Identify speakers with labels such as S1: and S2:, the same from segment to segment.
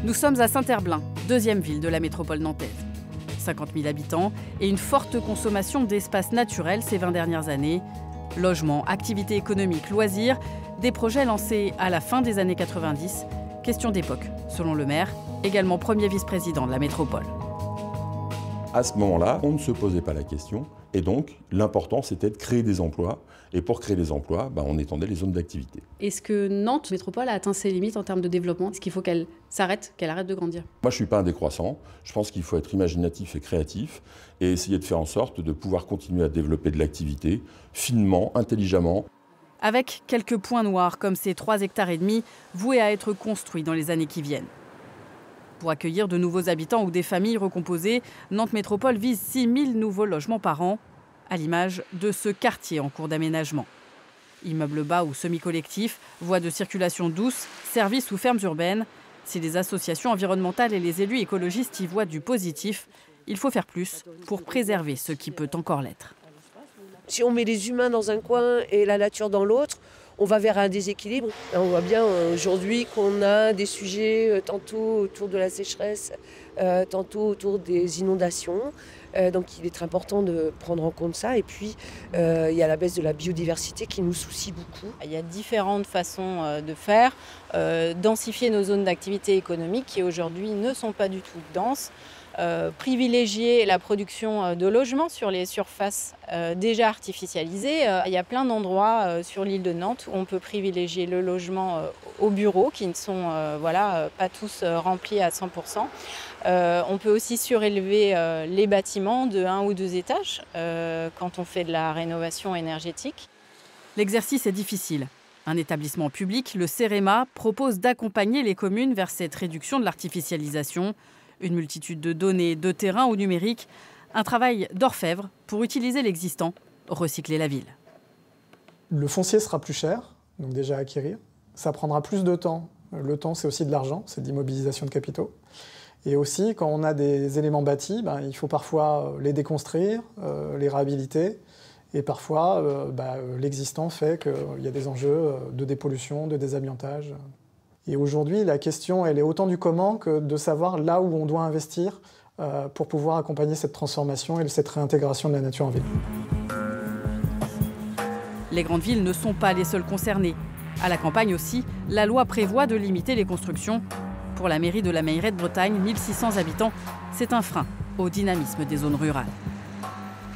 S1: Nous sommes à Saint-Herblain, deuxième ville de la métropole nantaise. 50 000 habitants et une forte consommation d'espaces naturels ces 20 dernières années. Logements, activités économiques, loisirs, des projets lancés à la fin des années 90. Question d'époque, selon le maire, également premier vice-président de la métropole.
S2: À ce moment-là, on ne se posait pas la question. Et donc, l'important, c'était de créer des emplois. Et pour créer des emplois, on étendait les zones d'activité.
S3: Est-ce que Nantes Métropole a atteint ses limites en termes de développement? Est-ce qu'il faut qu'elle s'arrête, qu'elle arrête de grandir?
S2: Moi, je ne suis pas un décroissant. Je pense qu'il faut être imaginatif et créatif et essayer de faire en sorte de pouvoir continuer à développer de l'activité finement, intelligemment.
S1: Avec quelques points noirs comme ces 3,5 hectares voués à être construits dans les années qui viennent. Pour accueillir de nouveaux habitants ou des familles recomposées, Nantes Métropole vise 6 000 nouveaux logements par an, à l'image de ce quartier en cours d'aménagement. Immeubles bas ou semi-collectifs, voies de circulation douce, services ou fermes urbaines. Si les associations environnementales et les élus écologistes y voient du positif, il faut faire plus pour préserver ce qui peut encore l'être.
S4: Si on met les humains dans un coin et la nature dans l'autre, on va vers un déséquilibre. On voit bien aujourd'hui qu'on a des sujets tantôt autour de la sécheresse, tantôt autour des inondations. Donc il est très important de prendre en compte ça. Et puis il y a la baisse de la biodiversité qui nous soucie beaucoup.
S5: Il y a différentes façons de faire. Densifier nos zones d'activité économique qui aujourd'hui ne sont pas du tout denses. Privilégier la production de logements sur les surfaces déjà artificialisées. Il y a plein d'endroits sur l'île de Nantes où on peut privilégier le logement aux bureaux qui ne sont pas tous remplis à 100%. On peut aussi surélever les bâtiments de 1 ou 2 étages quand on fait de la rénovation énergétique.
S1: L'exercice est difficile. Un établissement public, le CEREMA, propose d'accompagner les communes vers cette réduction de l'artificialisation. Une multitude de données, de terrain ou numériques, un travail d'orfèvre pour utiliser l'existant, recycler la ville.
S6: Le foncier sera plus cher, donc déjà à acquérir. Ça prendra plus de temps. Le temps, c'est aussi de l'argent, c'est de l'immobilisation de capitaux. Et aussi, quand on a des éléments bâtis, il faut parfois les déconstruire, les réhabiliter. Et parfois, l'existant fait qu'il y a des enjeux de dépollution, de désamiantage. Et aujourd'hui, la question, elle est autant du comment que de savoir là où on doit investir pour pouvoir accompagner cette transformation et cette réintégration de la nature en ville.
S1: Les grandes villes ne sont pas les seules concernées. À la campagne aussi, la loi prévoit de limiter les constructions. Pour la mairie de la Meilleraie de Bretagne, 1600 habitants, c'est un frein au dynamisme des zones rurales.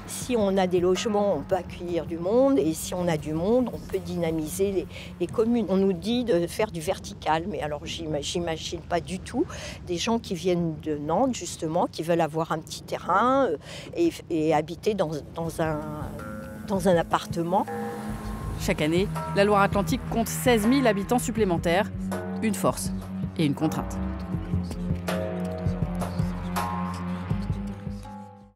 S7: Si on a des logements, on peut accueillir du monde, et si on a du monde, on peut dynamiser les communes. On nous dit de faire du vertical, mais alors j'imagine pas du tout des gens qui viennent de Nantes, justement, qui veulent avoir un petit terrain et habiter dans un appartement.
S1: Chaque année, la Loire-Atlantique compte 16 000 habitants supplémentaires, une force et une contrainte.